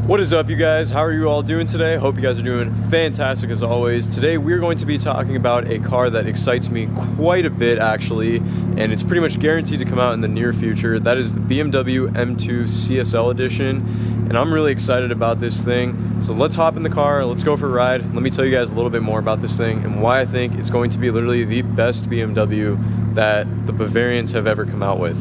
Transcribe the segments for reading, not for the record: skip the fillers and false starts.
What is up, you guys? How are you all doing today? Hope you guys are doing fantastic as always. Today we're going to be talking about a car that excites me quite a bit actually, and it's pretty much guaranteed to come out in the near future. That is the BMW M2 CSL edition, and I'm really excited about this thing. So let's hop in the car, let's go for a ride. Let me tell you guys a little bit more about this thing and why I think it's going to be literally the best BMW that the Bavarians have ever come out with.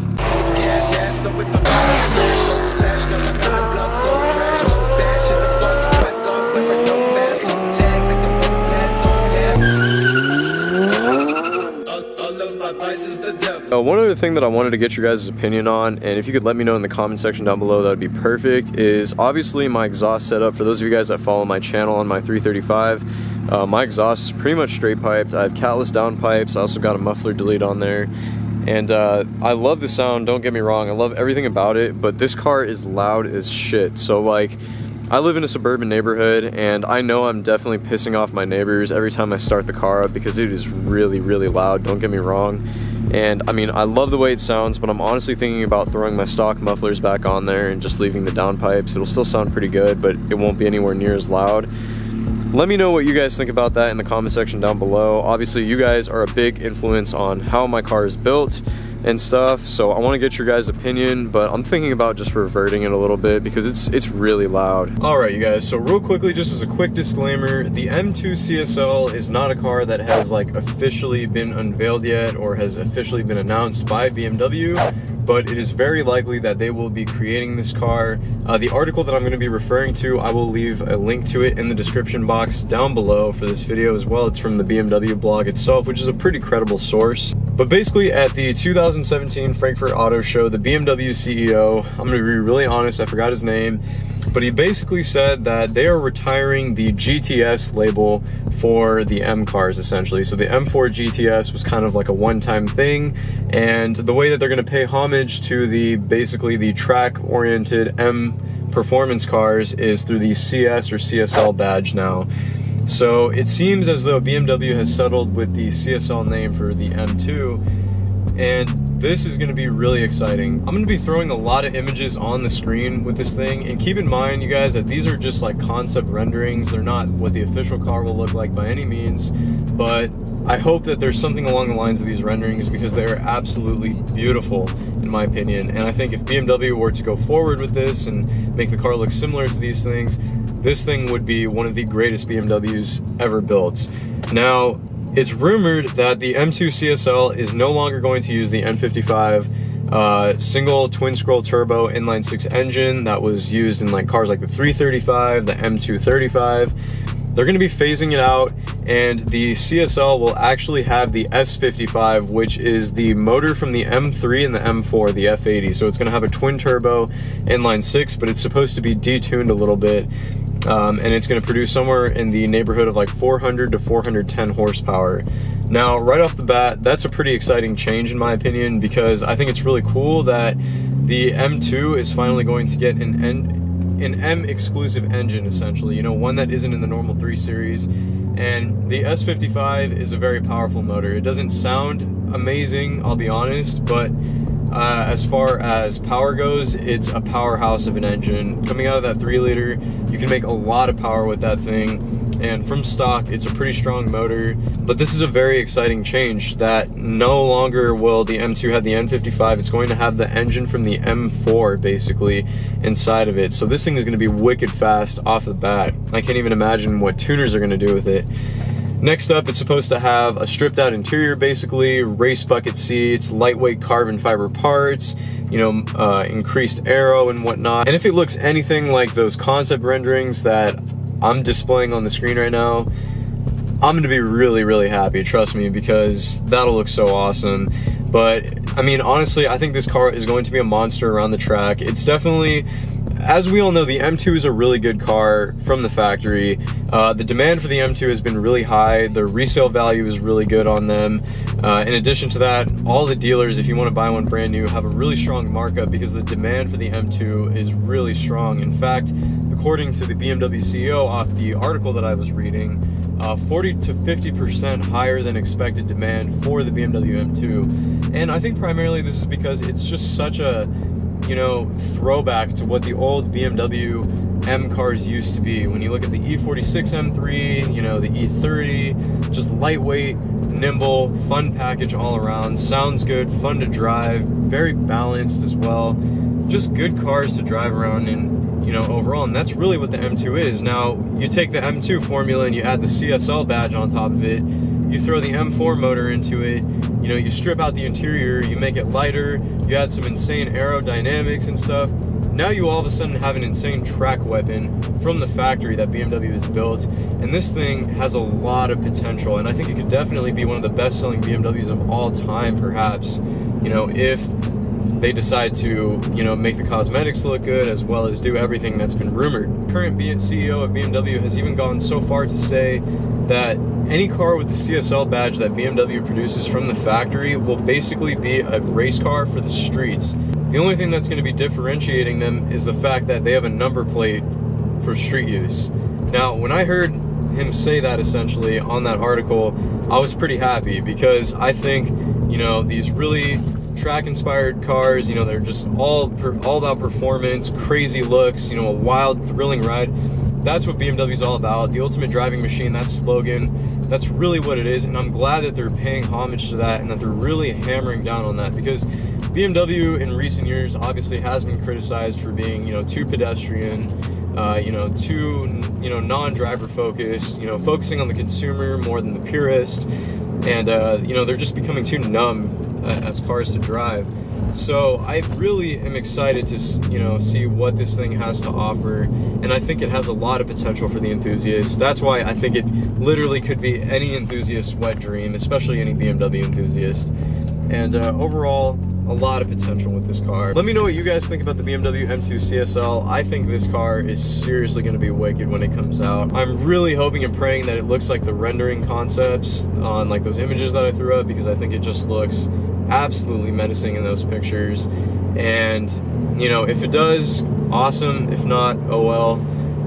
One other thing that I wanted to get your guys' opinion on, and if you could let me know in the comment section down below, that would be perfect, is obviously my exhaust setup. For those of you guys that follow my channel on my 335, my exhaust is pretty much straight piped. I have catless downpipes. I also got a muffler delete on there. And I love the sound, don't get me wrong. I love everything about it, but this car is loud as shit. So like, I live in a suburban neighborhood, and I know I'm definitely pissing off my neighbors every time I start the car up because it is really, really loud, don't get me wrong. And I mean, I love the way it sounds, but I'm honestly thinking about throwing my stock mufflers back on there and just leaving the downpipes. It'll still sound pretty good, but it won't be anywhere near as loud. Let me know what you guys think about that in the comment section down below. Obviously, you guys are a big influence on how my car is built and stuff, so I want to get your guys' opinion, but I'm thinking about just reverting it a little bit because it's really loud. Alright, you guys, so real quickly, just as a quick disclaimer, the M2 CSL is not a car that has like officially been unveiled yet or has officially been announced by BMW, but it is very likely that they will be creating this car. The article that I'm going to be referring to, I will leave a link to it in the description box down below for this video as well. It's from the BMW blog itself, which is a pretty credible source. But basically, at the 2017 Frankfurt Auto Show, the BMW CEO, I'm going to be really honest, I forgot his name, but he basically said that they are retiring the GTS label for the M cars, essentially. So the M4 GTS was kind of like a one-time thing, and the way that they're going to pay homage to the basically the track-oriented M performance cars is through the CS or CSL badge now. So it seems as though BMW has settled with the CSL name for the M2, and this is going to be really exciting. I'm going to be throwing a lot of images on the screen with this thing, and keep in mind, you guys, that these are just like concept renderings. They're not what the official car will look like by any means, but I hope that there's something along the lines of these renderings because they are absolutely beautiful in my opinion. And I think if BMW were to go forward with this and make the car look similar to these things, this thing would be one of the greatest BMWs ever built. Now, it's rumored that the M2 CSL is no longer going to use the N55 single twin scroll turbo inline 6 engine that was used in like cars like the 335, the M235. They're going to be phasing it out, and the CSL will actually have the S55, which is the motor from the M3 and the M4, the F80. So it's going to have a twin turbo inline 6, but it's supposed to be detuned a little bit. And it's going to produce somewhere in the neighborhood of like 400 to 410 horsepower. Now, right off the bat, that's a pretty exciting change in my opinion, because I think it's really cool that the M2 is finally going to get an M exclusive engine, essentially, you know, one that isn't in the normal 3 Series. And the S55 is a very powerful motor. It doesn't sound amazing, I'll be honest, but as far as power goes, it's a powerhouse of an engine. Coming out of that 3-liter, you can make a lot of power with that thing, and from stock, it's a pretty strong motor. But this is a very exciting change that no longer will the M2 have the N55, it's going to have the engine from the M4 basically inside of it. So this thing is going to be wicked fast off the bat. I can't even imagine what tuners are going to do with it. Next up, it's supposed to have a stripped out interior basically, race bucket seats, lightweight carbon fiber parts, you know, increased aero and whatnot. And if it looks anything like those concept renderings that I'm displaying on the screen right now, I'm gonna be really, really happy, trust me, because that'll look so awesome. But I mean, honestly, I think this car is going to be a monster around the track. It's definitely, as we all know, the M2 is a really good car from the factory. The demand for the M2 has been really high. The resale value is really good on them. In addition to that, all the dealers, if you want to buy one brand new, have a really strong markup because the demand for the M2 is really strong. In fact, according to the BMW CEO off the article that I was reading, 40 to 50% higher than expected demand for the BMW M2. And I think primarily this is because it's just such a, you know, throwback to what the old BMW M cars used to be. When you look at the E46 M3, you know, the E30, just lightweight, nimble, fun package all around, sounds good, fun to drive, very balanced as well, just good cars to drive around in, you know, overall. And that's really what the M2 is. Now, you take the M2 formula and you add the CSL badge on top of it, you throw the M4 motor into it, you know, you strip out the interior, you make it lighter, you add some insane aerodynamics and stuff. Now you all of a sudden have an insane track weapon from the factory that BMW has built, and this thing has a lot of potential, and I think it could definitely be one of the best-selling BMWs of all time, perhaps, you know, if they decide to, you know, make the cosmetics look good as well as do everything that's been rumored. Current CEO of BMW has even gone so far to say that any car with the CSL badge that BMW produces from the factory will basically be a race car for the streets. The only thing that's going to be differentiating them is the fact that they have a number plate for street use. Now, when I heard him say that essentially on that article, I was pretty happy, because I think, you know, these really track-inspired cars, you know, they're just all about performance, crazy looks, you know, a wild, thrilling ride. That's what BMW is all about. The ultimate driving machine, that slogan, that's really what it is, and I'm glad that they're paying homage to that and that they're really hammering down on that, because BMW in recent years obviously has been criticized for being, you know, too pedestrian, you know, too, you know, non-driver focused, you know, focusing on the consumer more than the purist, and you know, they're just becoming too numb as cars to drive. So I really am excited to, you know, see what this thing has to offer, and I think it has a lot of potential for the enthusiasts. That's why I think it literally could be any enthusiast's wet dream, especially any BMW enthusiast. And overall, a lot of potential with this car. Let me know what you guys think about the BMW M2 CSL. I think this car is seriously going to be wicked when it comes out. I'm really hoping and praying that it looks like the rendering concepts on like those images that I threw up, because I think it just looks absolutely menacing in those pictures. And, you know, if it does, awesome. If not, oh well.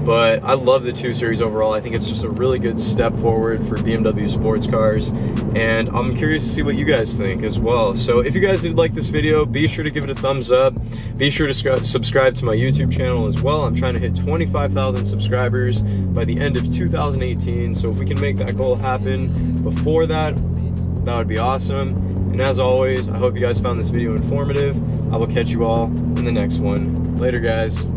But I love the 2 Series overall. I think it's just a really good step forward for BMW sports cars, and I'm curious to see what you guys think as well. So if you guys did like this video, be sure to give it a thumbs up. Be sure to subscribe to my YouTube channel as well. I'm trying to hit 25,000 subscribers by the end of 2018, so if we can make that goal happen before that, that would be awesome. And as always, I hope you guys found this video informative. I will catch you all in the next one. Later, guys.